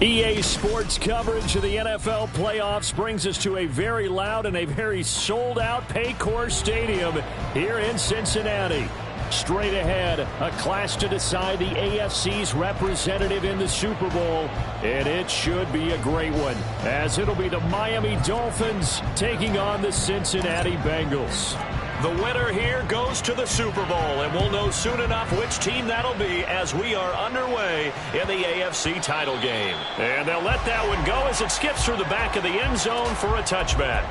EA Sports coverage of the NFL playoffs brings us to a very loud and a very sold-out Paycor Stadium here in Cincinnati. Straight ahead, a clash to decide the AFC's representative in the Super Bowl, and it should be a great one, as it'll be the Miami Dolphins taking on the Cincinnati Bengals. The winner here goes to the Super Bowl, and we'll know soon enough which team that'll be as we are underway in the AFC title game. And they'll let that one go as it skips through the back of the end zone for a touchback.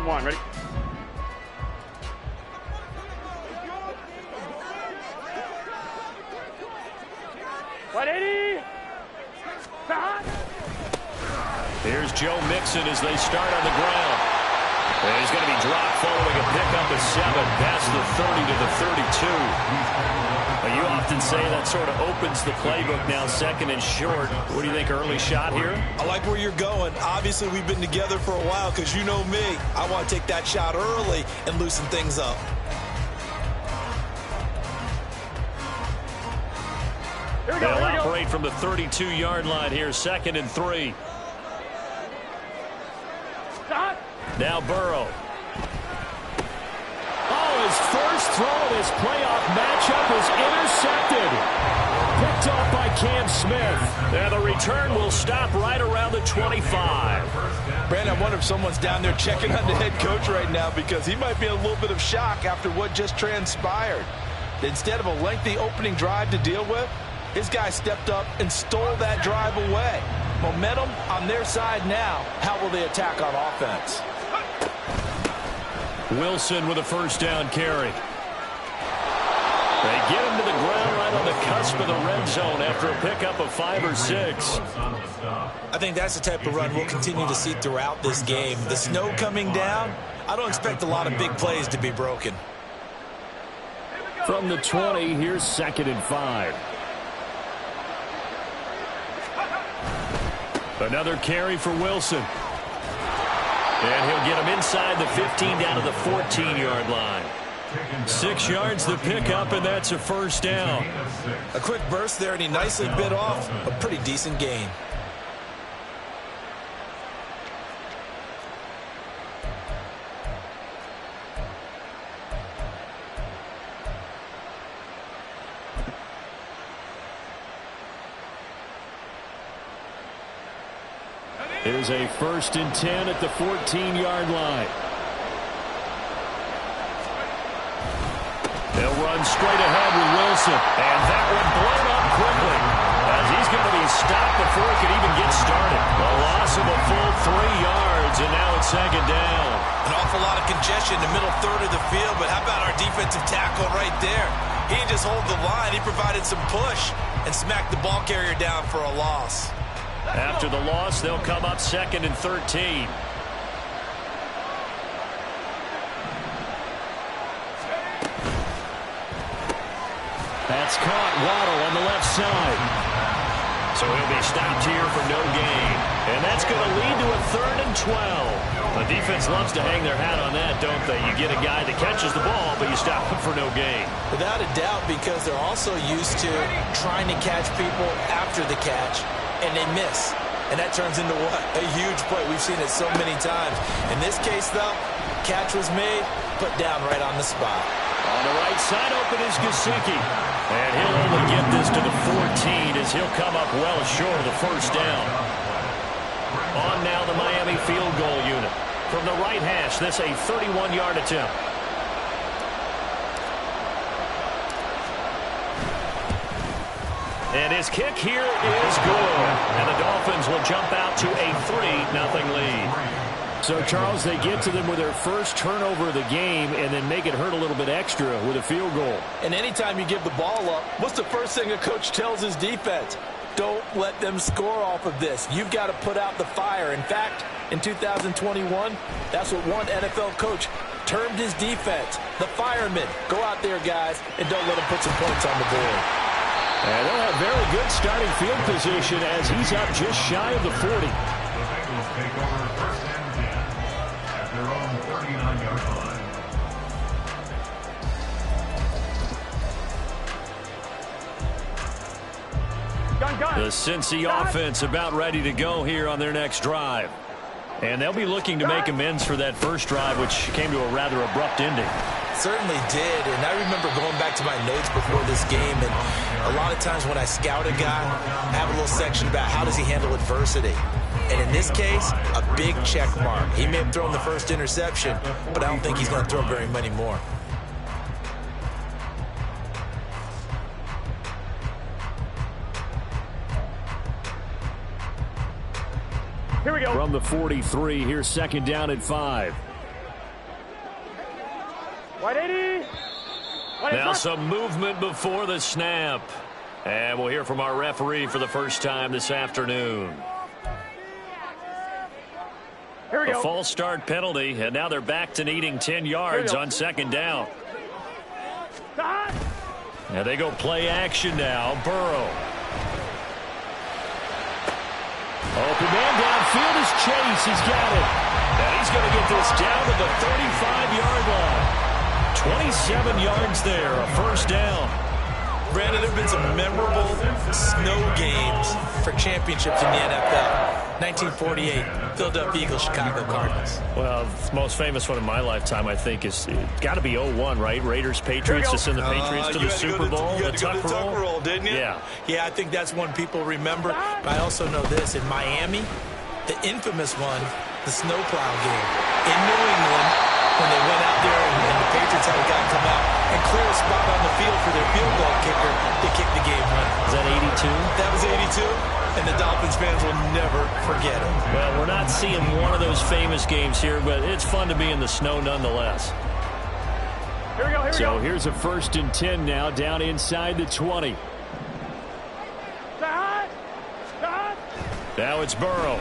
One, ready? Here's Joe Mixon as they start on the ground. And he's going to be dropped following a pickup of 7 past the 30 to the 32. You often say that sort of opens the playbook now, second and short. What do you think, early shot here? I like where you're going. Obviously, we've been together for a while because you know me. I want to take that shot early and loosen things up. They'll operate from the 32-yard line here, 2nd and 3. Now Burrow. Oh, his first throw of his playoff matchup is intercepted. Picked off by Cam Smith. And the return will stop right around the 25. Brandon, I wonder if someone's down there checking on the head coach right now because he might be in a little bit of shock after what just transpired. Instead of a lengthy opening drive to deal with, his guy stepped up and stole that drive away. Momentum on their side now. How will they attack on offense? Wilson with a first down carry. They get him to the ground right on the cusp of the red zone after a pickup of 5 or 6. I think that's the type of run we'll continue to see throughout this game. The snow coming down, I don't expect a lot of big plays to be broken. From the 20, here's 2nd and 5. Another carry for Wilson. And he'll get him inside the 15 down to the 14-yard line. 6 yards the pickup, and that's a first down. A quick burst there, and he nicely bit off a pretty decent gain. Here's a 1st and 10 at the 14-yard line. They'll run straight ahead with Wilson. And that one blown up quickly as he's going to be stopped before he can even get started. A loss of a full 3 yards, and now it's 2nd down. An awful lot of congestion in the middle third of the field, but how about our defensive tackle right there? He didn't just hold the line. He provided some push and smacked the ball carrier down for a loss. After the loss, they'll come up 2nd and 13. That's caught. Waddle on the left side. So he'll be stopped here for no gain. And that's going to lead to a 3rd and 12. The defense loves to hang their hat on that, don't they? You get a guy that catches the ball, but you stop him for no gain. Without a doubt, because they're also used to trying to catch people after the catch, and they miss. And that turns into what? A huge play. We've seen it so many times. In this case, though, catch was made, put down right on the spot. On the right side, open is Gesicki. And he'll only get this to the 14 as he'll come up well short of the first down. On now the Miami field goal unit. From the right hash, this a 31-yard attempt. And his kick here is good. And the Dolphins will jump out to a 3-0 lead. So, Charles, they get to them with their first turnover of the game and then make it hurt a little bit extra with a field goal. And anytime you give the ball up, what's the first thing a coach tells his defense? Don't let them score off of this. You've got to put out the fire. In fact, in 2021, that's what one NFL coach termed his defense, the firemen. Go out there, guys, and don't let them put some points on the board. And they'll have very good starting field position as he's up just shy of the 40. The Bengals take over first and 10 at their own 39-yard line. The Cincy offense about ready to go here on their next drive. And they'll be looking to make amends for that first drive, which came to a rather abrupt ending. Certainly did, and I remember going back to my notes before this game, and a lot of times when I scout a guy, I have a little section about how does he handle adversity. And in this case, a big check mark. He may have thrown the first interception, but I don't think he's going to throw very many more. Here we go. From the 43, here's second down and 5. 180. Now some movement before the snap. And we'll hear from our referee for the first time this afternoon. Here we go. A false start penalty, and now they're back to needing 10 yards on second down. Now they go play action now. Burrow. Open man downfield is Chase. He's got it. And he's going to get this down to the 35-yard line. 27 yards there, a first down. Brandon, there have been some memorable snow games for championships in the NFL. 1948, Philadelphia Eagles, Chicago Cardinals. Well, the most famous one in my lifetime, I think, is got to be 01, right? Raiders, Patriots, to send the Patriots to the Super Bowl. You had to go to the Tuck roll, didn't you? Yeah. Yeah, I think that's one people remember. But I also know this. In Miami, the infamous one, the snowplow game. In New England, when they went out there and the Patriots had a guy come out and clear a spot on the field for their field goal kicker, they kicked the game winner. Is that 82? That was 82. And the Dolphins fans will never forget it. Well, we're not seeing one of those famous games here, but it's fun to be in the snow nonetheless. Here we go, here we So go. here's a 1st and 10 now, down inside the 20. Now it's Burrow.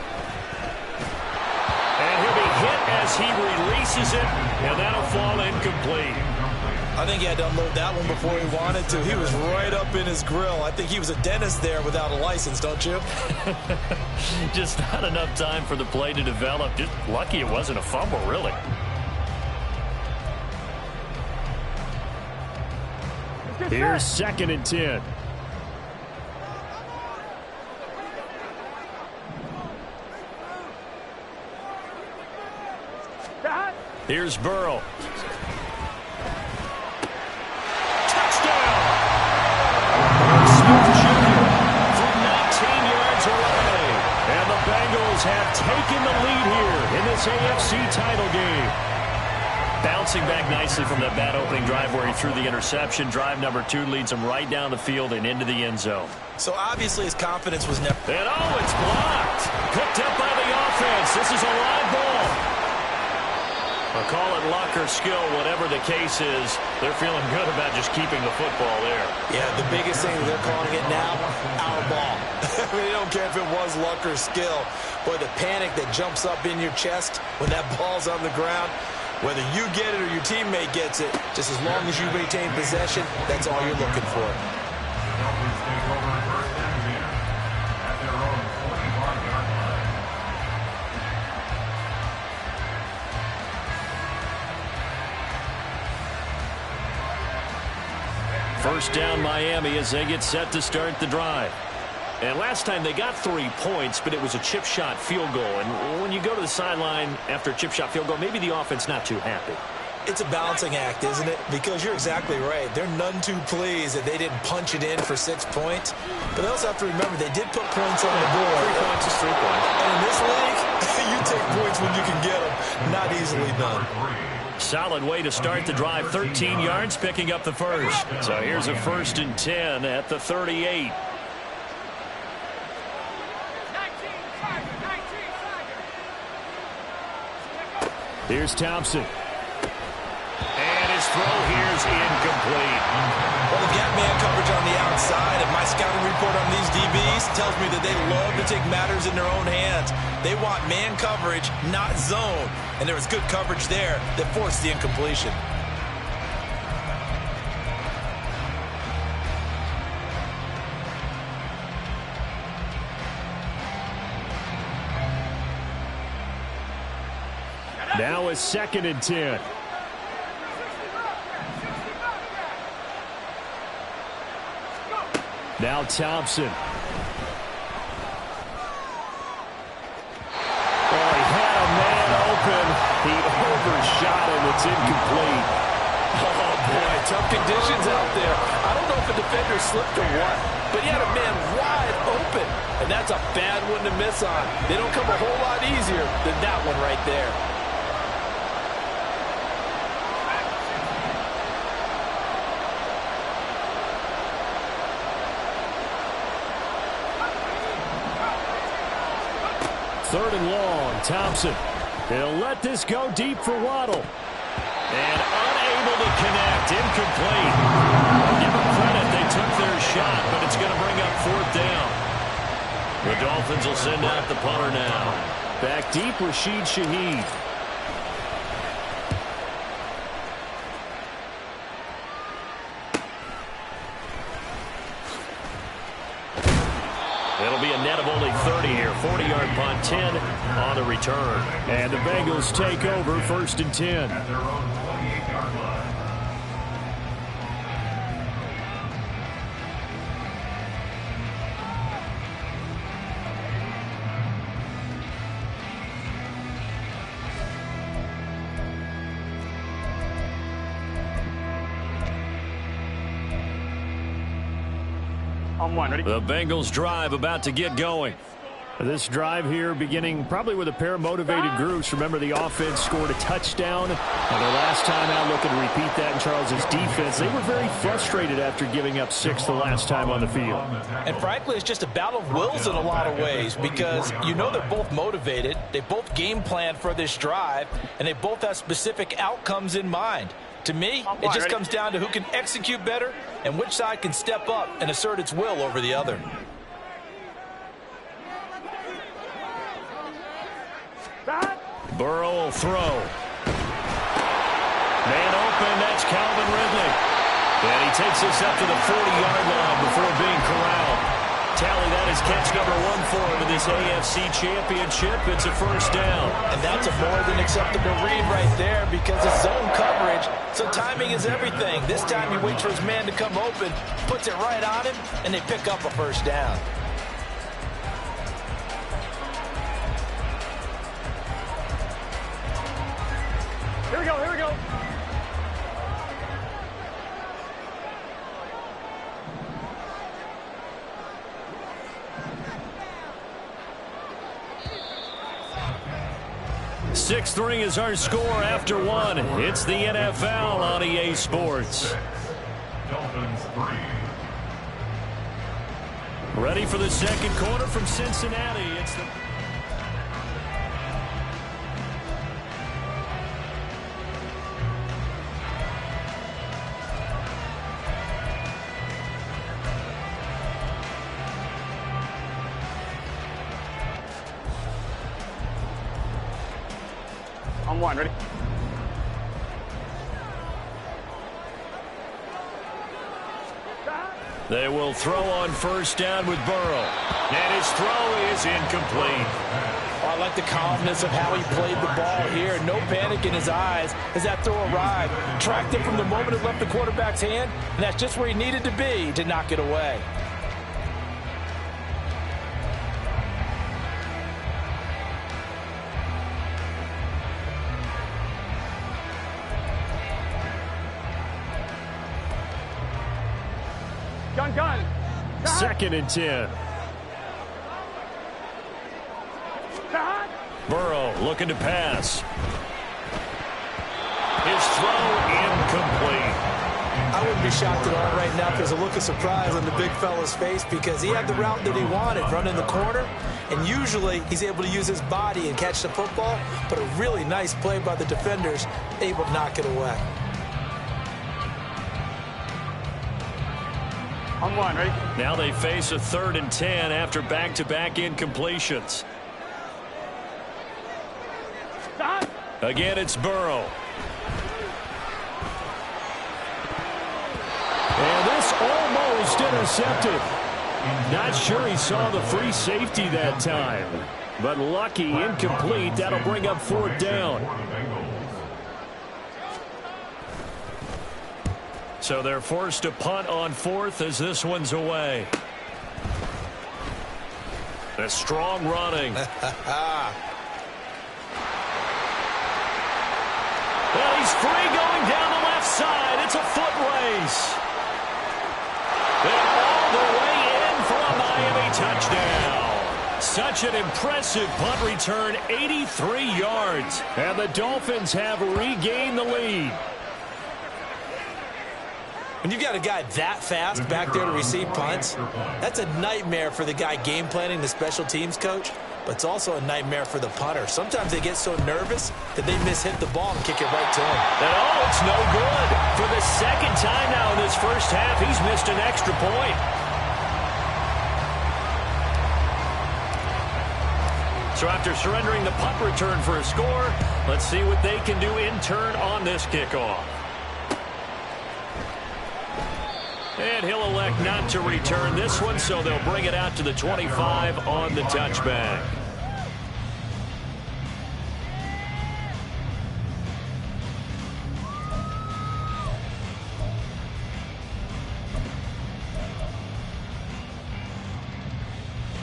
And he'll be hit as he releases it, and that'll fall incomplete. I think he had to unload that one before he wanted to. He was right up in his grill. I think he was a dentist there without a license, don't you? Just not enough time for the play to develop. Just lucky it wasn't a fumble, really. Here's 2nd and 10. Here's Burrow. Touchdown! Smith Jr. from 19 yards away. And the Bengals have taken the lead here in this AFC title game. Bouncing back nicely from that bad opening drive where he threw the interception. Drive number 2 leads him right down the field and into the end zone. So obviously his confidence was never... And it's blocked. Picked up by the offense. This is a live ball. I'll call it luck or skill, whatever the case is. They're feeling good about just keeping the football there. Yeah, the biggest thing they're calling it now, our ball. I mean, they don't care if it was luck or skill. Boy, the panic that jumps up in your chest when that ball's on the ground, whether you get it or your teammate gets it, just as long as you maintain possession, that's all you're looking for. Dolphins take over first and 10 at their own 45-yard line. First down Miami as they get set to start the drive. And last time they got 3 points, but it was a chip shot field goal. And when you go to the sideline after a chip shot field goal, maybe the offense not too happy. It's a balancing act, isn't it? Because you're exactly right. They're none too pleased that they didn't punch it in for 6 points. But they also have to remember they did put points on the board. 3 points is 3 points. And in this league, you take points when you can get them. Not easily done. Solid way to start the drive. 13 yards, picking up the first. So here's a 1st and 10 at the 38. Here's Thompson. And his throw here is incomplete. Well, the gap man coverage on the outside, and my scouting report on these DBs tells me that they love to take matters in their own hands. They want man coverage, not zone. And there was good coverage there that forced the incompletion. now a 2nd and 10. Now Thompson. Oh, he had a man open. He overshot him. It's incomplete. Oh, boy, tough conditions out there. I don't know if the defender slipped or what, but he had a man wide open, and that's a bad one to miss on. They don't come a whole lot easier than that one right there. Third and long, Thompson. He'll let this go deep for Waddle. And unable to connect, incomplete. Give them credit, they took their shot, but it's going to bring up 4th down. The Dolphins will send out the punter now. Back deep, Rashid Shaheed. It'll be a net of only 30 here. 40-yard punt, 10 on the return. And the Bengals take over 1st and 10. At their own 28-yard line. On one, ready? The Bengals drive about to get going. This drive here beginning probably with a pair of motivated groups. Remember, the offense scored a touchdown. And their last time out, looking to repeat that in Charles's defense. They were very frustrated after giving up 6 the last time on the field. And frankly, it's just a battle of wills in a lot of ways, because you know they're both motivated. They both game plan for this drive, and they both have specific outcomes in mind. To me, it just comes down to who can execute better and which side can step up and assert its will over the other. Burrow will throw. Man open, that's Calvin Ridley. And he takes this up to the 40-yard line before being corralled. Tally, that is catch number 1 for him in this AFC Championship. It's a 1st down. And that's a more than acceptable read right there, because it's zone coverage, so timing is everything. This time he waits for his man to come open, puts it right on him, and they pick up a 1st down. Here we go, here we go. Six-3 is our score after 1. It's the NFL on EA Sports. Dolphins 3. Ready for the 2nd quarter from Cincinnati. It's the... On one, ready? They will throw on 1st down with Burrow. And his throw is incomplete. Oh, I like the calmness of how he played the ball here. No panic in his eyes as that throw arrived. Tracked it from the moment it left the quarterback's hand, and that's just where he needed to be to knock it away. Gun. 2nd and 10. Burrow looking to pass. His throw incomplete. I wouldn't be shocked at all right now if there's a look of surprise on the big fella's face, because he had the route that he wanted, running the corner, and usually he's able to use his body and catch the football, but a really nice play by the defenders, able to knock it away. On one, ready? Now they face a 3rd and 10 after back-to-back incompletions. Again, it's Burrow. And this almost intercepted. Not sure he saw the free safety that time. But lucky, incomplete. That'll bring up 4th down. So they're forced to punt on fourth as this one's away. A strong running. Well, he's free going down the left side. It's a foot race. And all the way in for a Miami touchdown. Such an impressive punt return, 83 yards. And the Dolphins have regained the lead. When you've got a guy that fast back there to receive punts, that's a nightmare for the guy game planning, the special teams coach, but it's also a nightmare for the punter. Sometimes they get so nervous that they mishit the ball and kick it right to him. And oh, it's no good. For the second time now in this first half, he's missed an extra point. So after surrendering the punt return for a score, let's see what they can do in turn on this kickoff. And he'll elect not to return this one, so they'll bring it out to the 25 on the touchback.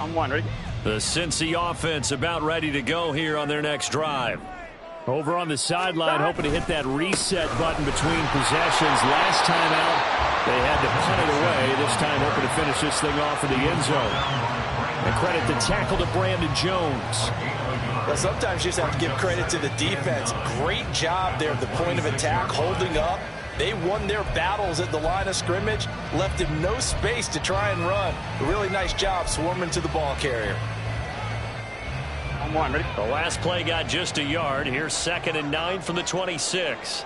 On one, ready? The Cincy offense about ready to go here on their next drive. Over on the sideline, hoping to hit that reset button between possessions. Last time out, they had to punt it away. This time, hoping to finish this thing off in the end zone. And credit the tackle to Brandon Jones. Well, sometimes you just have to give credit to the defense. Great job there at the point of attack, holding up. They won their battles at the line of scrimmage, left him no space to try and run. A really nice job swarming to the ball carrier. On one, ready? The last play got just a yard. Here's 2nd and 9 from the 26.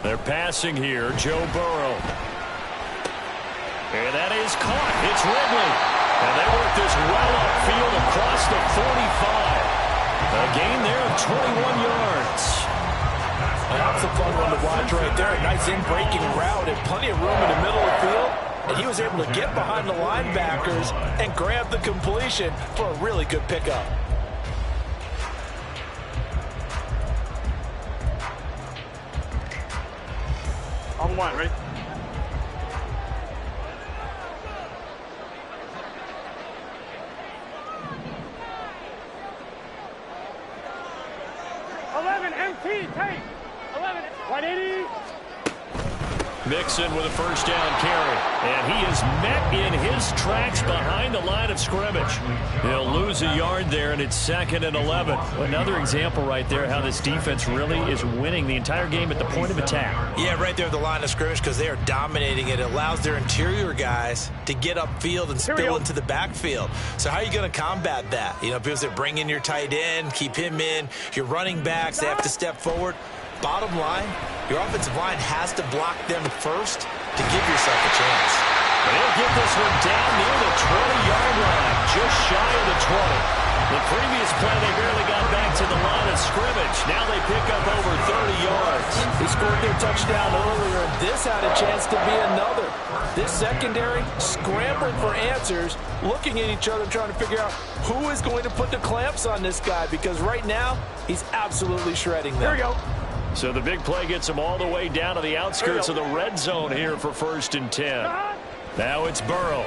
They're passing here. Joe Burrow. And that is caught. It's Ridley. And they work this well upfield across the 45. A gain there of 21 yards. That's a fun one to watch right there. A nice in-breaking route and plenty of room in the middle of the field. And he was able to get behind the linebackers and grab the completion for a really good pickup. On one, ready? MT, take 11, 180. Mixon with a first down carry. And he is met in his tracks behind the line of scrimmage. He'll lose a yard there, and it's 2nd and 11. Another example right there how this defense really is winning the entire game at the point of attack. Yeah, right there at the line of scrimmage because they are dominating it. It allows their interior guys to get upfield and spill into the backfield. So how are you going to combat that? You know, because they bring in your tight end, keep him in. Your running backs, they have to step forward. Bottom line, your offensive line has to block them first to give yourself a chance. But he'll get this one down near the 20-yard line, just shy of the 20. The previous play, they barely got back to the line of scrimmage. Now they pick up over 30 yards. They scored their touchdown earlier, and this had a chance to be another. This secondary scrambling for answers, looking at each other, trying to figure out who is going to put the clamps on this guy, because right now, he's absolutely shredding them. Here we go. So the big play gets them all the way down to the outskirts of the red zone here for 1st and 10. Now it's Burrow.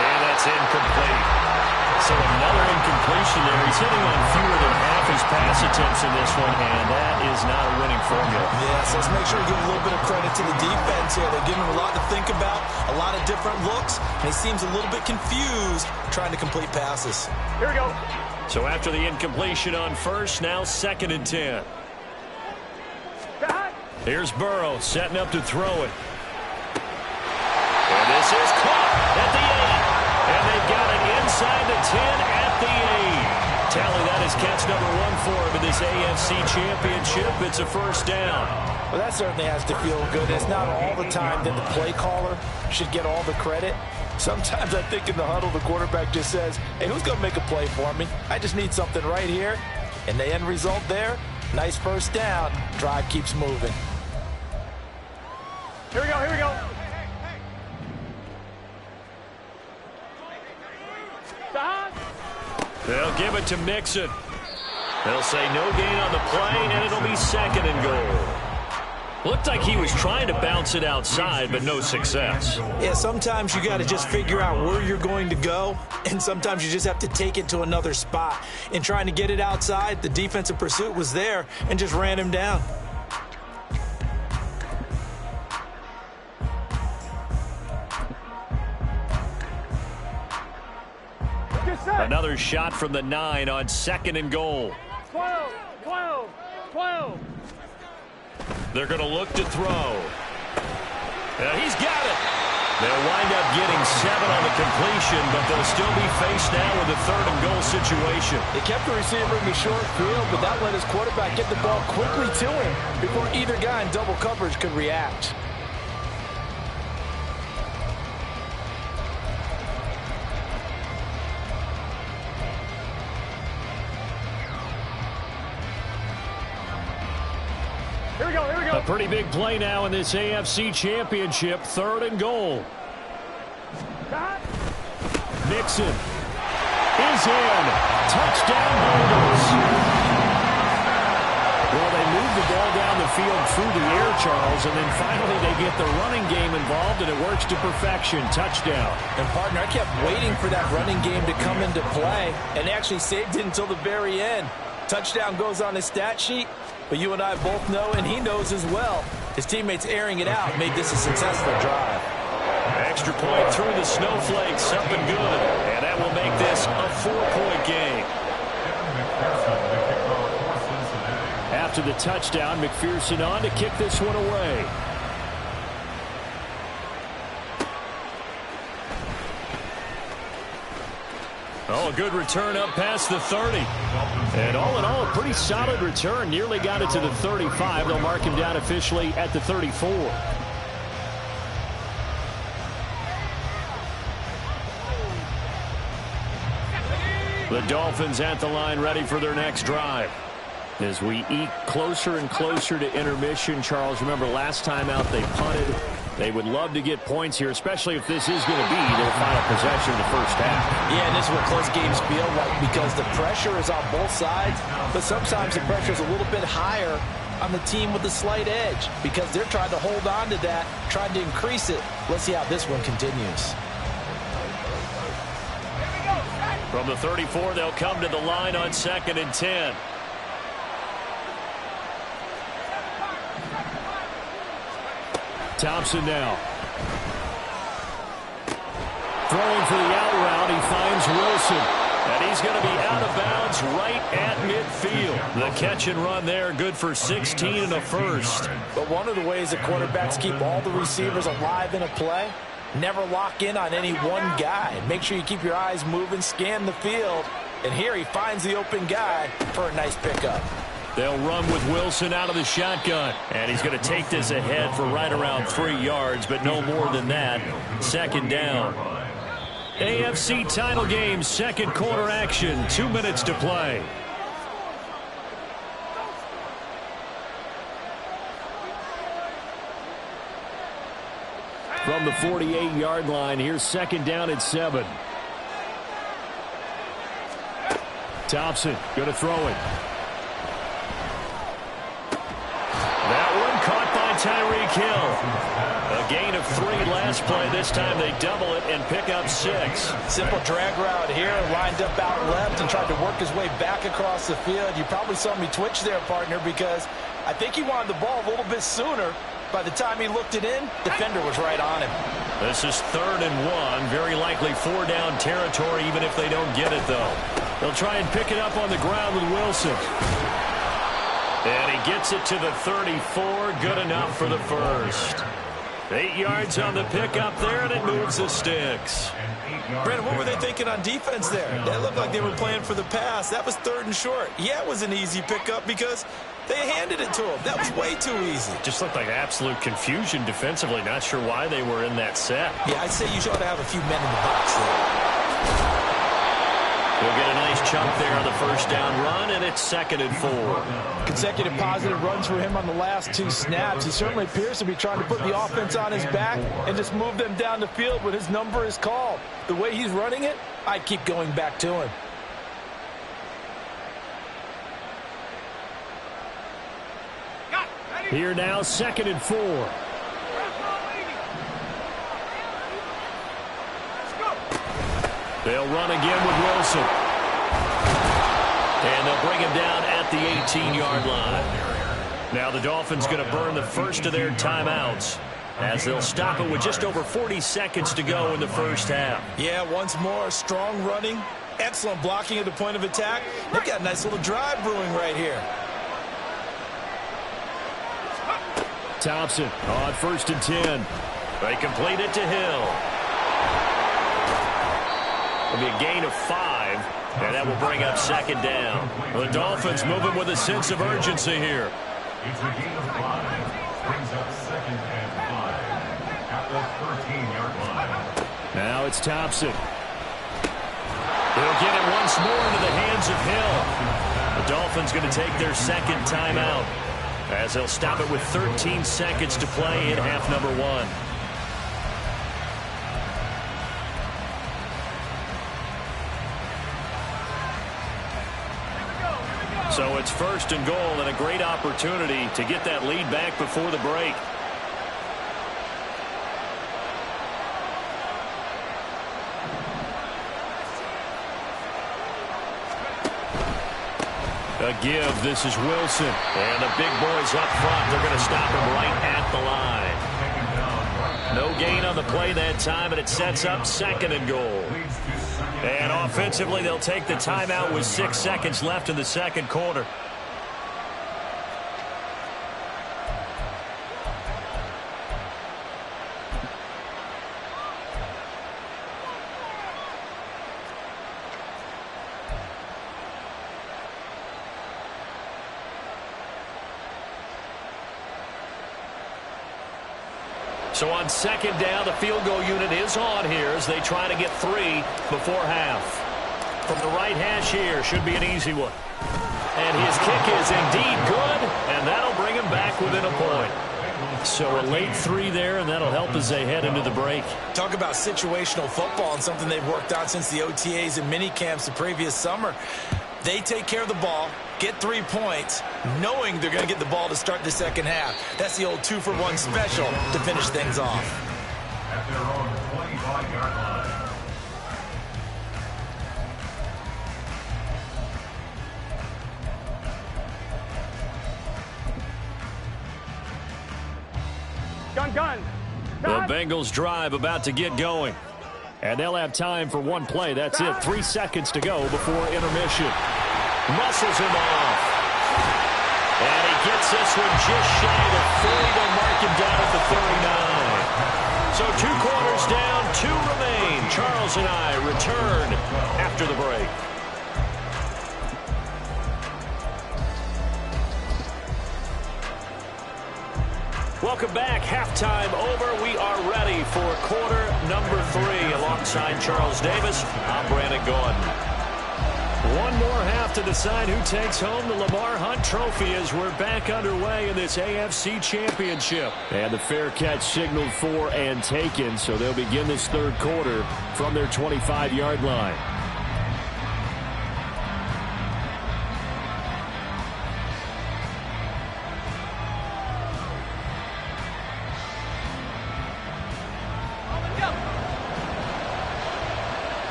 And that's incomplete. So another incompletion there. He's hitting on fewer than half his pass attempts in this one, and that is not a winning formula. Yes, let's make sure we give a little bit of credit to the defense here. They're giving him a lot to think about, a lot of different looks, and he seems a little bit confused trying to complete passes. Here we go. So after the incompletion on first, now 2nd and 10. Here's Burrow setting up to throw it. And this is caught at the 8. And they've got it inside the 10 at the 8. Tally, that is catch number 1 for him in this AFC Championship. It's a first down. Well, that certainly has to feel good. It's not all the time that the play caller should get all the credit. Sometimes I think in the huddle, the quarterback just says, hey, who's going to make a play for me? I just need something right here. And the end result there, nice first down. Drive keeps moving. Here we go, here we go. They'll give it to Mixon. They'll say no gain on the play, and it'll be 2nd and goal. Looked like he was trying to bounce it outside, but no success. Yeah, sometimes you got to just figure out where you're going to go, and sometimes you just have to take it to another spot. In trying to get it outside, the defensive pursuit was there and just ran him down. Another shot from the 9 on 2nd and goal. 12, 12, 12. They're going to look to throw. He's got it. They'll wind up getting 7 on the completion, but they'll still be faced now with a 3rd and goal situation. They kept the receiver in the short field, but that let his quarterback get the ball quickly to him before either guy in double coverage could react. Here we go, here we go. A pretty big play now in this AFC Championship. 3rd and goal. Mixon is in. Touchdown Bengals. Well, they move the ball down the field through the air, Charles, and then finally they get the running game involved, and it works to perfection. Touchdown. And, partner, I kept waiting for that running game to come into play, and they actually saved it until the very end. Touchdown goes on his stat sheet, but you and I both know, and he knows as well, his teammates airing it out made this a successful drive. Extra point through the snowflakes, something good. And that will make this a 4-point game. After the touchdown, McPherson on to kick this one away. Oh, a good return up past the 30. And all in all, a pretty solid return. Nearly got it to the 35. They'll mark him down officially at the 34. The Dolphins at the line ready for their next drive. As we eke closer and closer to intermission, Charles, remember last time out they punted. They would love to get points here, especially if this is going to be their final possession of the first half. Yeah, and this is what close games feel like because the pressure is on both sides, but sometimes the pressure is a little bit higher on the team with the slight edge because they're trying to hold on to that, trying to increase it. Let's see how this one continues. From the 34, they'll come to the line on 2nd and 10. Thompson now. Throwing for the out route, he finds Wilson. And he's going to be out of bounds right at midfield. The catch and run there, good for 16 and a first. But one of the ways that quarterbacks keep all the receivers alive in a play, never lock in on any one guy. Make sure you keep your eyes moving, scan the field. And here he finds the open guy for a nice pickup. They'll run with Wilson out of the shotgun. And he's going to take this ahead for right around 3 yards, but no more than that. 2nd down. AFC title game, 2nd quarter action. 2 minutes to play. From the 48-yard line, here's 2nd down at 7. Thompson going to throw it. That one caught by Tyreek Hill. A gain of 3 last play. This time they double it and pick up 6. Simple drag route here, lined up out left and tried to work his way back across the field. You probably saw me twitch there, partner, because I think he wanted the ball a little bit sooner. By the time he looked it in, defender was right on him. This is 3rd and 1. Very likely 4-down territory, even if they don't get it, though. They'll try and pick it up on the ground with Wilson. And he gets it to the 34. Good enough for the first. 8 yards on the pickup there, and it moves the sticks. Brandon, what were they thinking on defense there? That looked like they were playing for the pass. That was 3rd and short. Yeah, it was an easy pickup because they handed it to him. That was way too easy. Just looked like absolute confusion defensively. Not sure why they were in that set. Yeah, I'd say you ought to have a few men in the box there. We'll get a nice chunk there on the 1st down run, and it's 2nd and 4. Consecutive positive runs for him on the last 2 snaps. He certainly appears to be trying to put the offense on his back and just move them down the field when his number is called. The way he's running it, I'd keep going back to him. Ready? Here now, 2nd and 4. They'll run again with Wilson. And they'll bring him down at the 18-yard line. Now the Dolphins going to burn the first of their timeouts as they'll stop it with just over 40 seconds to go in the first half. Yeah, once more, strong running, excellent blocking at the point of attack. They've got a nice little drive brewing right here. Thompson on 1st and 10. They complete it to Hill. It'll be a gain of 5, and that will bring up 2nd down. The Dolphins moving with a sense of urgency here. It's a gain of 5. Brings up 2nd and 5 at the 13-yard line. Now it's Thompson. They'll get it once more into the hands of Hill. The Dolphins going to take their 2nd timeout as they'll stop it with 13 seconds to play in half number 1. So it's 1st and goal and a great opportunity to get that lead back before the break. A give. This is Wilson. And the big boys up front. They're going to stop him right at the line. No gain on the play that time, and it sets up 2nd and goal. And offensively, they'll take the timeout with 6 seconds left in the 2nd quarter. So on 2nd down, the field goal unit is on here as they try to get 3 before half. From the right hash here, should be an easy one. And his kick is indeed good, and that'll bring him back within a point. So a late 3 there, and that'll help as they head into the break. Talk about situational football and something they've worked on since the OTAs and mini camps the previous summer. They take care of the ball, get 3 points, knowing they're going to get the ball to start the 2nd half. That's the old 2-for-1 special to finish things off. At their own 25-yard line. Gun. The Bengals drive about to get going. And they'll have time for 1 play. That's it. 3 seconds to go before intermission. Muscles him off. And he gets this one just shy of 40. They'll mark him down at the 39. So 2 quarters down, 2 remain. Charles and I return after the break. Welcome back. Halftime over. We are ready for quarter number 3. Alongside Charles Davis, I'm Brandon Gordon. 1 more half to decide who takes home the Lamar Hunt Trophy as we're back underway in this AFC Championship. And the fair catch signaled for and taken, so they'll begin this 3rd quarter from their 25-yard line.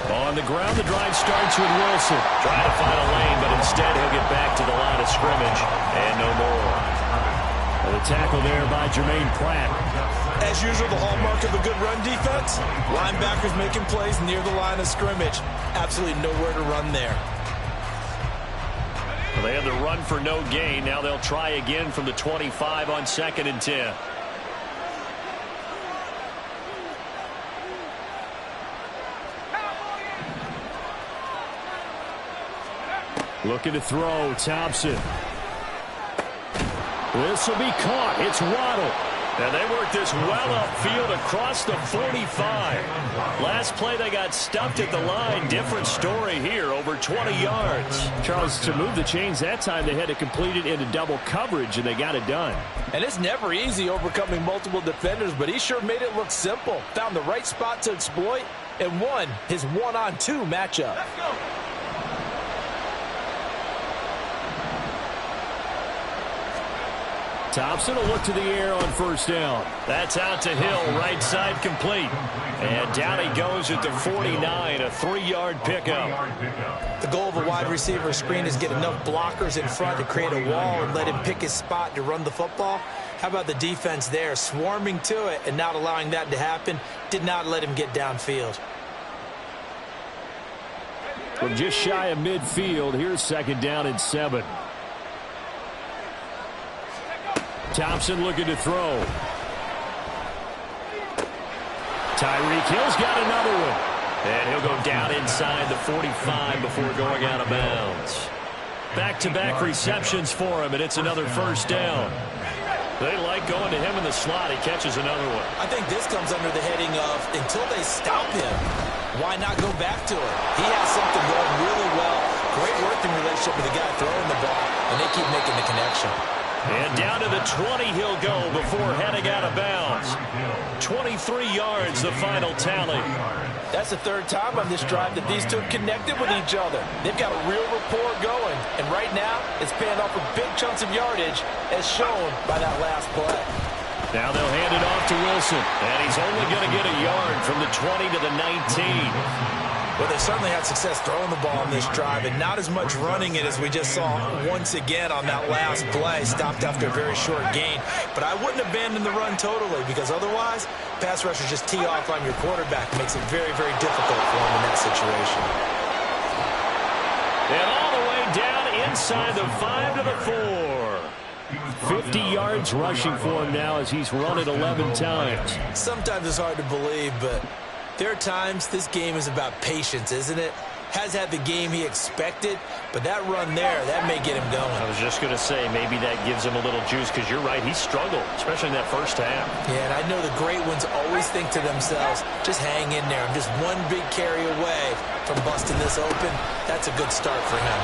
On the ground, the drive starts with Wilson. Trying to find a lane, but instead he'll get back to the line of scrimmage and no more. And the tackle there by Jermaine Pratt. As usual, the hallmark of a good run defense, linebackers making plays near the line of scrimmage. Absolutely nowhere to run there. Well, they had the run for no gain. Now they'll try again from the 25 on 2nd and 10. Looking to throw, Thompson. This will be caught. It's Waddle. And they worked this well upfield across the 45. Last play they got stuffed at the line. Different story here, over 20 yards. Charles, to move the chains that time, they had to complete it into double coverage, and they got it done. And it's never easy overcoming multiple defenders, but he sure made it look simple. Found the right spot to exploit and won his 1-on-2 matchup. Thompson will look to the air on first down. That's out to Hill, right side complete. And down he goes at the 49, a 3-yard pickup. The goal of a wide receiver screen is get enough blockers in front to create a wall and let him pick his spot to run the football. How about the defense there, swarming to it and not allowing that to happen? Did not let him get downfield. From just shy of midfield, here's second down and 7. Thompson looking to throw. Tyreek Hill's got another one. And he'll go down inside the 45 before going out of bounds. Back-to-back receptions for him, and it's another first down. They like going to him in the slot. He catches another one. I think this comes under the heading of until they stop him, why not go back to it? He has something going really well. Great working relationship with the guy throwing the ball, and they keep making the connection. And down to the 20 he'll go before heading out of bounds. 23 yards, the final tally. That's the third time on this drive that these two have connected with each other. They've got a real rapport going. And right now, it's paying off with big chunks of yardage, as shown by that last play. Now they'll hand it off to Wilson. And he's only going to get a yard from the 20 to the 19. Well, they certainly had success throwing the ball on this drive, and not as much running it as we just saw once again on that last play. Stopped after a very short gain. But I wouldn't abandon the run totally, because otherwise, pass rushers just tee off on your quarterback. Makes it very, very difficult for him in that situation. And all the way down inside the 5 to the 4. 50 yards rushing for him now as he's run it 11 times. Sometimes it's hard to believe, but there are times this game is about patience, isn't it? Has had the game he expected, but that run there, that may get him going. I was just going to say, maybe that gives him a little juice, because you're right, he struggled, especially in that first half. Yeah, and I know the great ones always think to themselves, just hang in there. I'm just one big carry away from busting this open. That's a good start for him.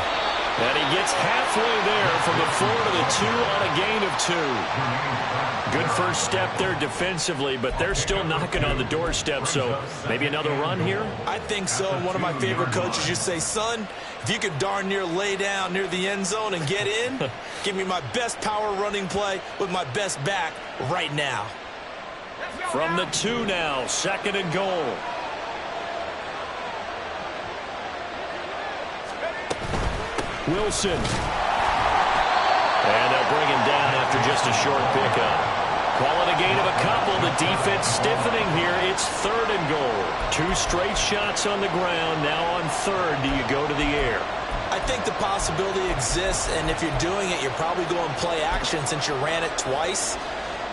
And he gets halfway there from the 4 to the 2 on a gain of 2. Good first step there defensively, but they're still knocking on the doorstep, so maybe another run here? I think so. One of my favorite coaches used to say, son, if you could darn near lay down near the end zone and get in, give me my best power running play with my best back right now. From the 2 now, second and goal. Wilson. And they'll bring him down after just a short pickup. Call it a gain of a couple. The defense stiffening here. It's third and goal. 2 straight shots on the ground. Now on third, do you go to the air? I think the possibility exists, and if you're doing it, you're probably going play action since you ran it twice.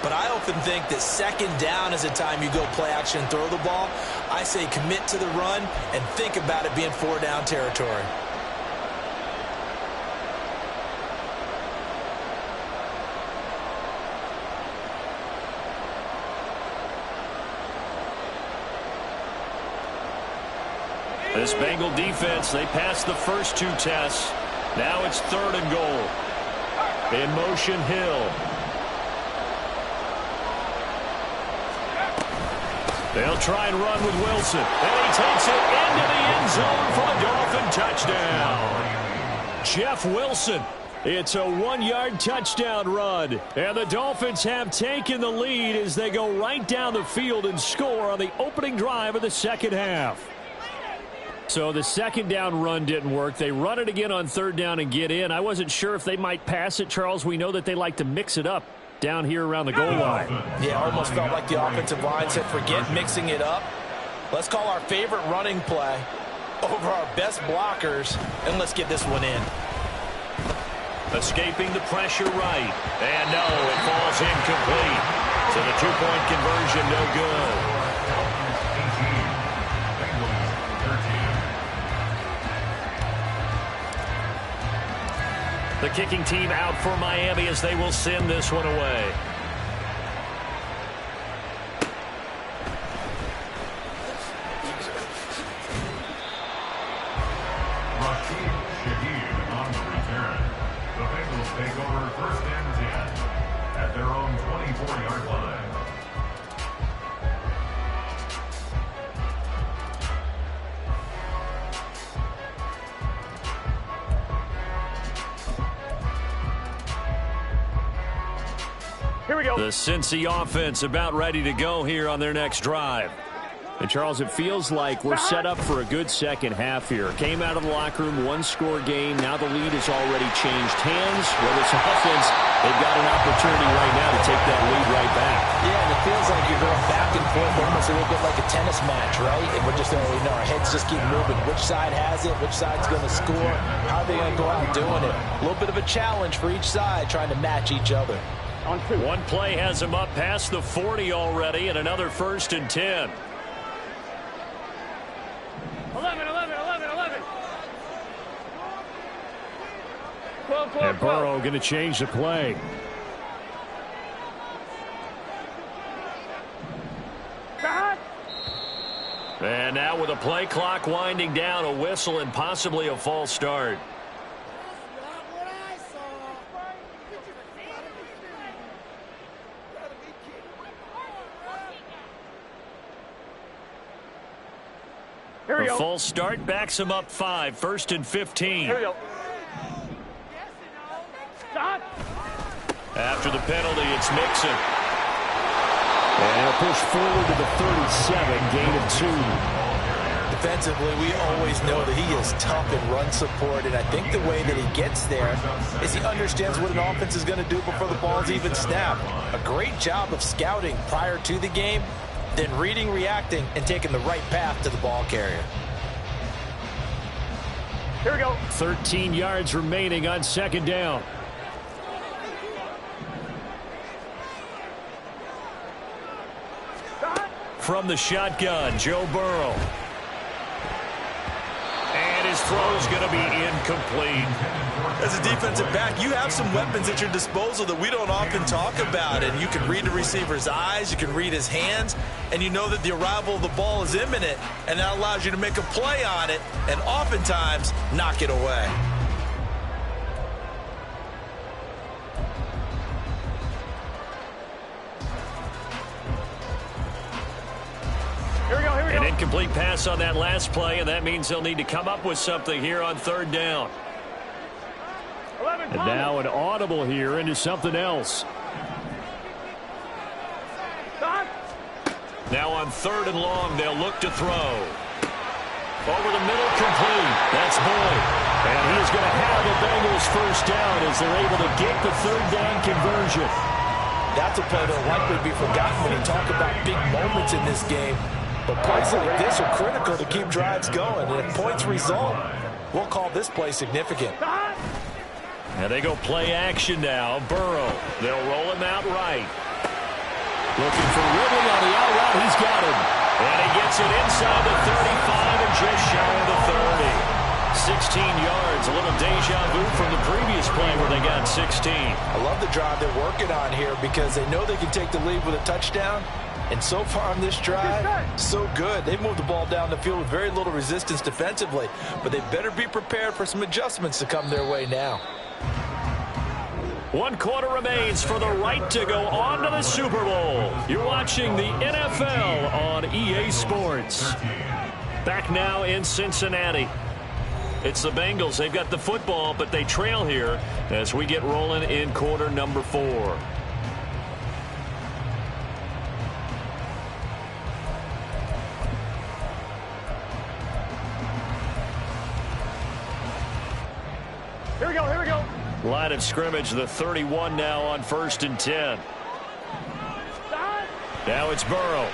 But I often think that second down is the time you go play action and throw the ball. I say commit to the run and think about it being 4-down territory. This Bengal defense, they passed the first 2 tests. Now it's third and goal. In motion, Hill. They'll try and run with Wilson. And he takes it into the end zone for the Dolphin touchdown. Jeff Wilson. It's a 1-yard touchdown run. And the Dolphins have taken the lead as they go right down the field and score on the opening drive of the second half. So the second down run didn't work. They run it again on third down and get in. I wasn't sure if they might pass it, Charles. We know that they like to mix it up down here around the goal line. Yeah, almost felt like the offensive line said, forget mixing it up. Let's call our favorite running play over our best blockers, and let's get this one in. Escaping the pressure right. And no, it falls incomplete. So the 2-point conversion no good. The kicking team out for Miami as they will send this one away. On the return, the Bengals take over first and 10 at their own 24-yard line. we go. The Cincy offense about ready to go here on their next drive. And, Charles, it feels like we're set up for a good second half here. Came out of the locker room, one-score game. Now the lead has already changed hands. Well, this offense, they've got an opportunity right now to take that lead right back. Yeah, and it feels like you're going back and forth almost a little bit like a tennis match, right? And we're just, our heads just keep moving. Which side has it? Which side's going to score? How are they going to go out and doing it? A little bit of a challenge for each side, trying to match each other. One play has them up past the 40 already, and another 1st and 10. 11. 12. And Burrow going to change the play. And now with a play clock winding down, a whistle and possibly a false start. A false start backs him up 5, 1st and 15. Here we go. After the penalty, it's Mixon. And he'll push forward to the 37, gain of 2. Defensively, we always know that he is tough in run support, and I think the way that he gets there is he understands what an offense is going to do before the ball's even snapped. A great job of scouting prior to the game, then reading, reacting, and taking the right path to the ball carrier. Here we go. 13 yards remaining on 2nd down. From the shotgun, Joe Burrow. And his throw's going to be incomplete. As a defensive back, you have some weapons at your disposal that we don't often talk about. And you can read the receiver's eyes, you can read his hands, and you know that the arrival of the ball is imminent, and that allows you to make a play on it and oftentimes knock it away. An incomplete pass on that last play, and that means they'll need to come up with something here on 3rd down. And now an audible here into something else. Now on 3rd and long, they'll look to throw. Over the middle, complete. That's Boyd. And he is going to have the Bengals 1st down as they're able to get the 3rd down conversion. That's a play that will likely be forgotten when you talk about big moments in this game. But plays like this are critical to keep drives going. And if points result, we'll call this play significant. And they go play action now. Burrow. They'll roll him out right. Looking for Ridley on the out route. He's got him. And he gets it inside the 35 and just shy of the 30. 16 yards. A little deja vu from the previous play where they got 16. I love the drive they're working on here because they know they can take the lead with a touchdown. And so far on this drive, so good. They've moved the ball down the field with very little resistance defensively. But they better be prepared for some adjustments to come their way now. 1 quarter remains for the right to go on to the Super Bowl. You're watching the NFL on EA Sports. Back now in Cincinnati. It's the Bengals. They've got the football, but they trail here as we get rolling in quarter number 4. Here we go. Line of scrimmage, the 31 now on 1st and 10. Now it's Burrow.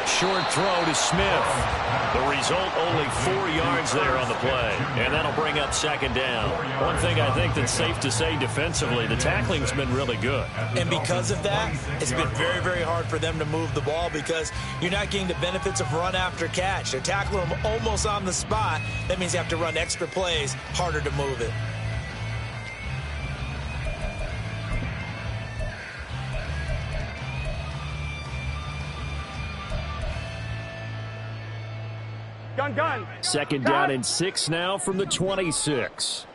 Short throw to Smith. The result, only 4 yards there on the play. And that'll bring up 2nd down. One thing I think that's safe to say defensively, the tackling's been really good. And because of that, it's been very, very hard for them to move the ball because you're not getting the benefits of run after catch. They're tackling them almost on the spot. That means you have to run extra plays, harder to move it. Gun. 2nd down and 6 now from the 26.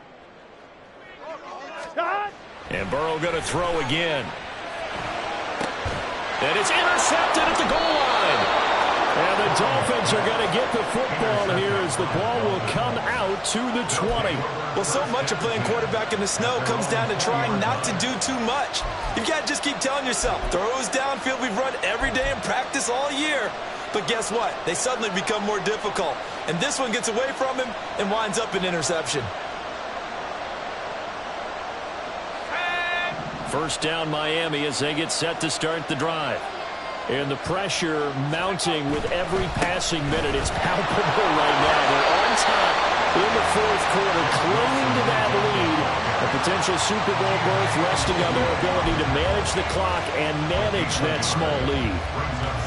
And Burrow going to throw again. And it's intercepted at the goal line. And the Dolphins are going to get the football here as the ball will come out to the 20. Well, so much of playing quarterback in the snow comes down to trying not to do too much. You've got to just keep telling yourself, throws downfield we've run every day in practice all year. But guess what? They suddenly become more difficult. And this one gets away from him and winds up an interception. First down Miami as they get set to start the drive. And the pressure mounting with every passing minute. It's palpable right now. They're on top in the fourth quarter, clinging to that lead. A potential Super Bowl berth resting on their ability to manage the clock and manage that small lead.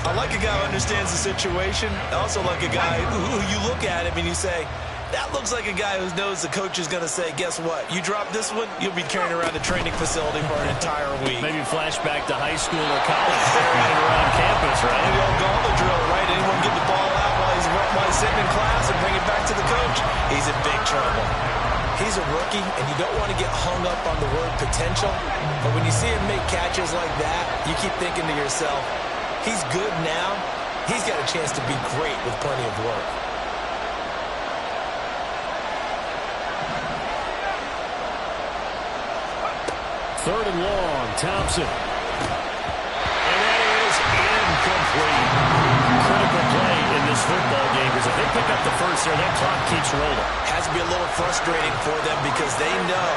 I like a guy who understands the situation. I also like a guy who you look at him and you say, that looks like a guy who knows the coach is going to say, guess what? You drop this one, you'll be carrying around a training facility for an entire week. Maybe flashback to high school or college, carrying it around campus, right? The old gauntlet drill, right? Anyone get the ball out while he's sitting in class and bring it back to the coach? He's in big trouble. He's a rookie, and you don't want to get hung up on the word potential. But when you see him make catches like that, you keep thinking to yourself, he's good now. He's got a chance to be great with plenty of work. Third and long, Thompson. And that is incomplete. Critical play in this football game because if they pick up the first there, that clock keeps rolling. Has to be a little frustrating for them because they know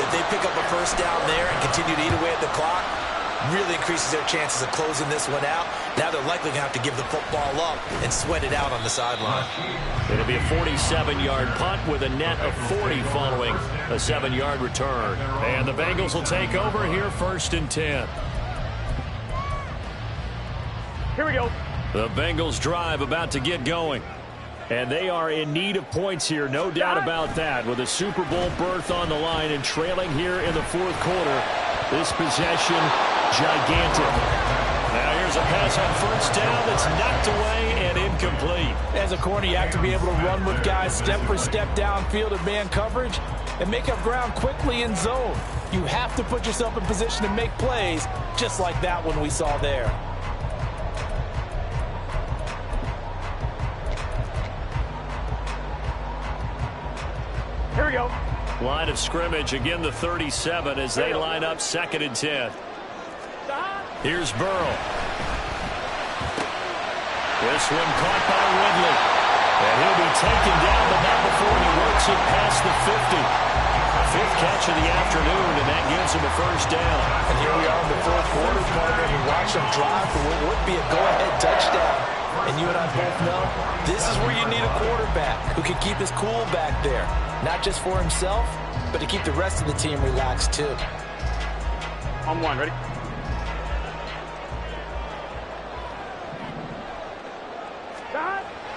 that they pick up a first down there and continue to eat away at the clock, really increases their chances of closing this one out. Now they're likely going to have to give the football up and sweat it out on the sideline. It'll be a 47-yard punt with a net of 40 following a 7-yard return. And the Bengals will take over here, 1st and 10. Here we go. The Bengals drive about to get going. And they are in need of points here, no doubt about that. With a Super Bowl berth on the line and trailing here in the fourth quarter, this possession gigantic. Now here's a pass on first down that's knocked away and incomplete. As a corner, you have to be able to run with guys step for step downfield in man coverage and make up ground quickly in zone. You have to put yourself in position to make plays just like that one we saw there. Here we go. Line of scrimmage, again the 37 as they line up 2nd and 10. Here's Burrow. This one caught by Ridley. And he'll be taken down, but not before he works it past the 50. 5th catch of the afternoon, and that gives him a first down. And here we are in the fourth quarter, partner, and watch them drive for what would be a go-ahead touchdown. And you and I both know this is where you need a quarterback who can keep his cool back there. Not just for himself, but to keep the rest of the team relaxed too. On one, ready?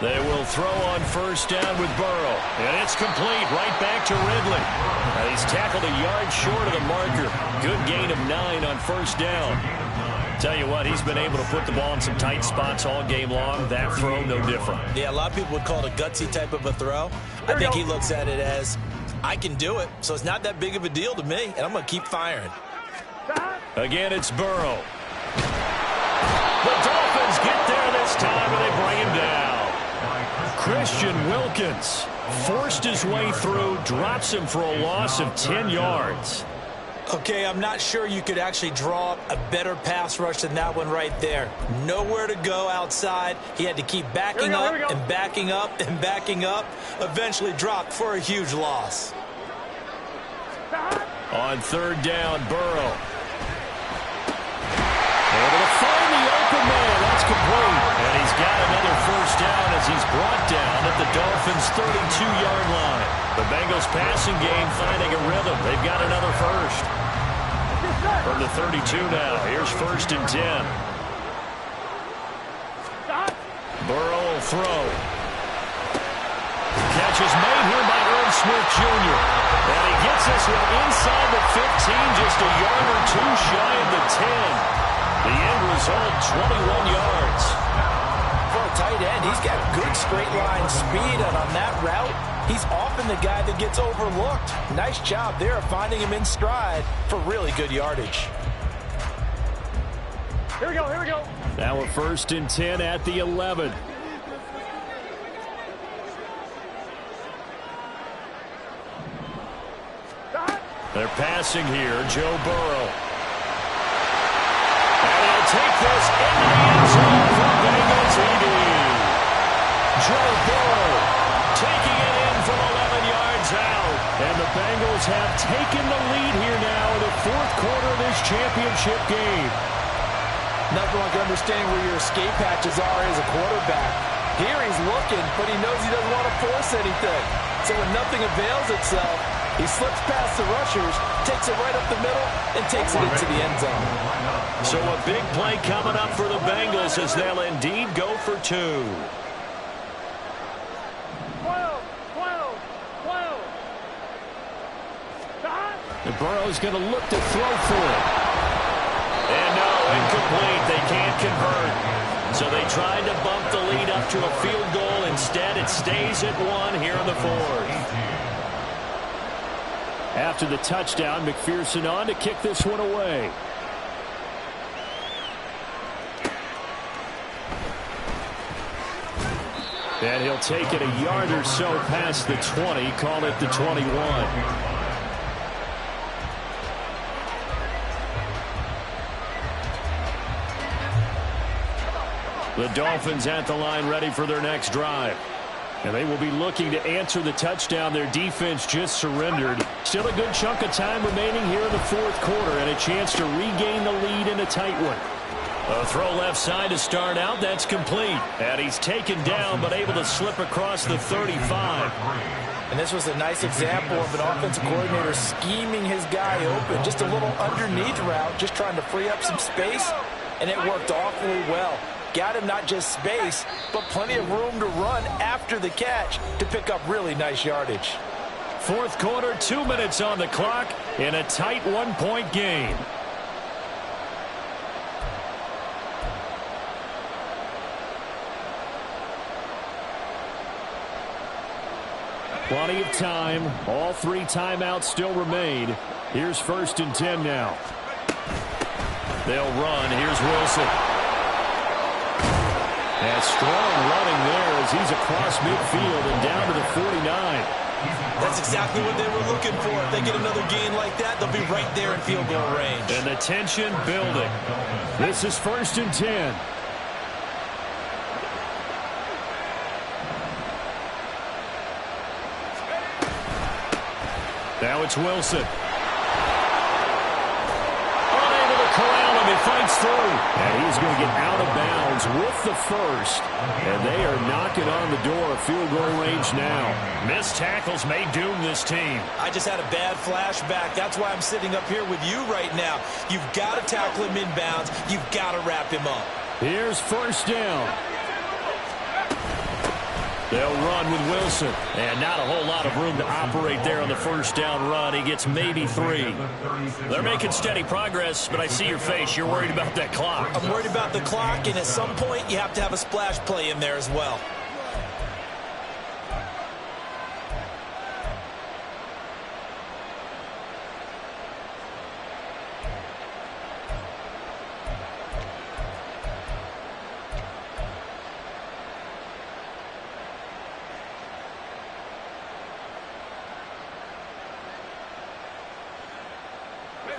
They will throw on first down with Burrow. And it's complete right back to Ridley. He's tackled a yard short of the marker. Good gain of 9 on first down. Tell you what, he's been able to put the ball in some tight spots all game long. That throw, no different. Yeah, a lot of people would call it a gutsy type of a throw. I think he looks at it as, I can do it, so it's not that big of a deal to me, and I'm going to keep firing. Again, it's Burrow. The Dolphins get there this time, and they bring him down. Christian Wilkins forced his way through, drops him for a loss of 10 yards. Okay, I'm not sure you could actually draw up a better pass rush than that one right there. Nowhere to go outside. He had to keep backing up and backing up and backing up. Eventually dropped for a huge loss. On 3rd down, Burrow. Able to find the open man. That's complete. And he's got another first down as he's brought down at the Dolphins' 32-yard line. The Bengals passing game finding a rhythm. They've got another first. From the 32 now. Here's 1st and 10. Burrow will throw. Catch is made here by Irv Smith Jr. And he gets this one inside the 15, just a yard or two shy of the 10. The end result, 21 yards. For a tight end, he's got good straight line speed, and on that route, he's often the guy that gets overlooked. Nice job there of finding him in stride for really good yardage. Here we go, here we go. Now a 1st and 10 at the 11. They're passing here. Joe Burrow. And he'll take this into the end zone for Bengals ED. Joe Burrow taking it in from 11 yards out. And the Bengals have taken the lead here now in the fourth quarter of this championship game. Nothing like understanding where your escape hatches are as a quarterback. Here he's looking, but he knows he doesn't want to force anything. So when nothing avails itself, he slips past the rushers, takes it right up the middle, and takes it into the end zone. So a big play coming up for the Bengals as they'll indeed go for 2. 12. And Burrow's going to look to throw for it. And no, incomplete. They can't convert. So they tried to bump the lead up to a field goal. Instead, it stays at 1 here in the fourth. After the touchdown, McPherson on to kick this one away. And he'll take it a yard or so past the 20, call it the 21. The Dolphins at the line ready for their next drive. And they will be looking to answer the touchdown their defense just surrendered. Still a good chunk of time remaining here in the fourth quarter and a chance to regain the lead in a tight one. A throw left side to start out. That's complete. And he's taken down but able to slip across the 35. And this was a nice example of an offensive coordinator scheming his guy open. Just a little underneath route, just trying to free up some space. And it worked awfully well. Got him not just space, but plenty of room to run after the catch to pick up really nice yardage. Fourth quarter, 2 minutes on the clock in a tight 1-point game. Plenty of time. All 3 timeouts still remain. Here's 1st and 10 now. They'll run. Here's Wilson. And strong running there as he's across midfield and down to the 49. That's exactly what they were looking for. If they get another gain like that, they'll be right there in field goal range. And the tension building. This is 1st and 10. Now it's Wilson. Unable to corral him. He fights through. And he's going to get out of bounds with the first. And they are knocking on the door of field goal range now. Missed tackles may doom this team. I just had a bad flashback. That's why I'm sitting up here with you right now. You've got to tackle him inbounds. You've got to wrap him up. Here's 1st down. They'll run with Wilson. And not a whole lot of room to operate there on the 1st down run. He gets maybe 3. They're making steady progress, but I see your face. You're worried about that clock. I'm worried about the clock, and at some point you have to have a splash play in there as well.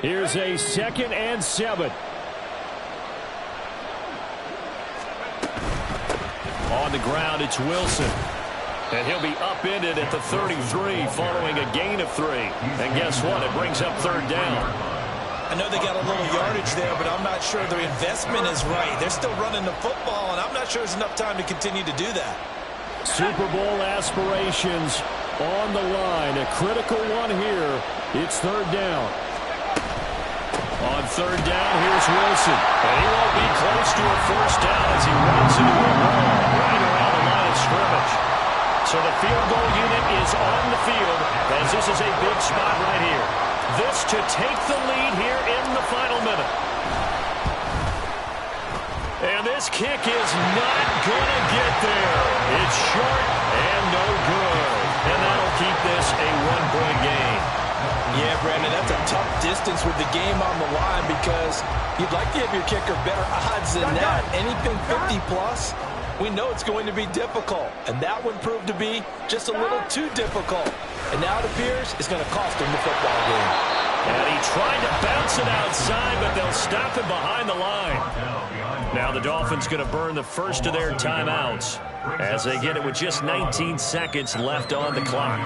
Here's a 2nd and 7. On the ground, it's Wilson. And he'll be upended at the 33 following a gain of 3. And guess what? It brings up 3rd down. I know they got a little yardage there, but I'm not sure their investment is right. They're still running the football, and I'm not sure there's enough time to continue to do that. Super Bowl aspirations on the line. A critical one here. It's 3rd down. On 3rd down, here's Wilson. And he won't be close to a 1st down as he runs into a wall right around the line of scrimmage. So the field goal unit is on the field as this is a big spot right here. This to take the lead here in the final minute. And this kick is not going to get there. It's short and no good. And that'll keep this a 1-point game. Yeah, Brandon, that's a tough distance with the game on the line because you'd like to give your kicker better odds than that. Anything 50-plus, we know it's going to be difficult. And that one proved to be just a little too difficult. And now it appears it's going to cost him the football game. And he tried to bounce it outside, but they'll stop him behind the line. Now the Dolphins going to burn the first of their timeouts as they get it with just 19 seconds left on the clock.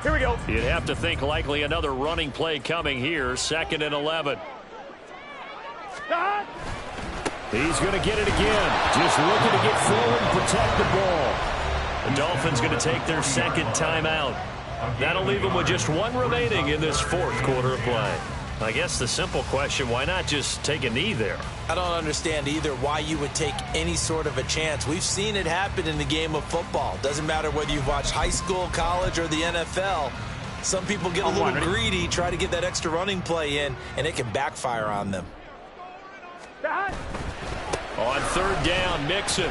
Here we go. You'd have to think likely another running play coming here, 2nd and 11. He's going to get it again. Just looking to get forward and protect the ball. The Dolphins going to take their second timeout. That'll leave them with just one remaining in this fourth quarter of play. I guess the simple question, why not just take a knee there? I don't understand either why you would take any sort of a chance. We've seen it happen in the game of football. Doesn't matter whether you've watched high school, college, or the NFL. Some people get a little greedy, try to get that extra running play in, and it can backfire on them. On 3rd down, Mixon.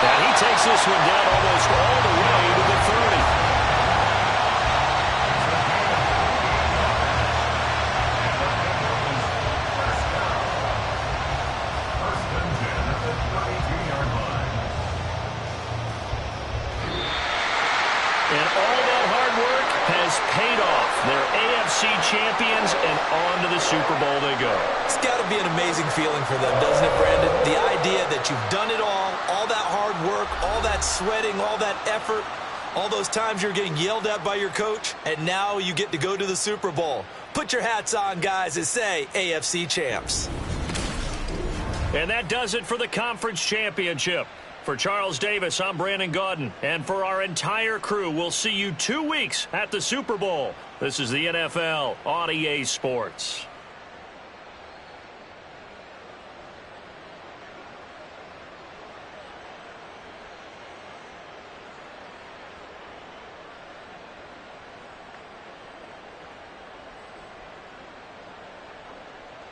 And he takes this one down almost all the way to the 30. Paid off. They're AFC champions, and on to the Super Bowl they go. It's got to be an amazing feeling for them, doesn't it, Brandon? The idea that you've done it all that hard work, all that sweating, all that effort, all those times you're getting yelled at by your coach, and now you get to go to the Super Bowl. Put your hats on, guys, and say AFC champs. And that does it for the conference championship. For Charles Davis, I'm Brandon Gaudin. And for our entire crew, we'll see you 2 weeks at the Super Bowl. This is the NFL on EA Sports.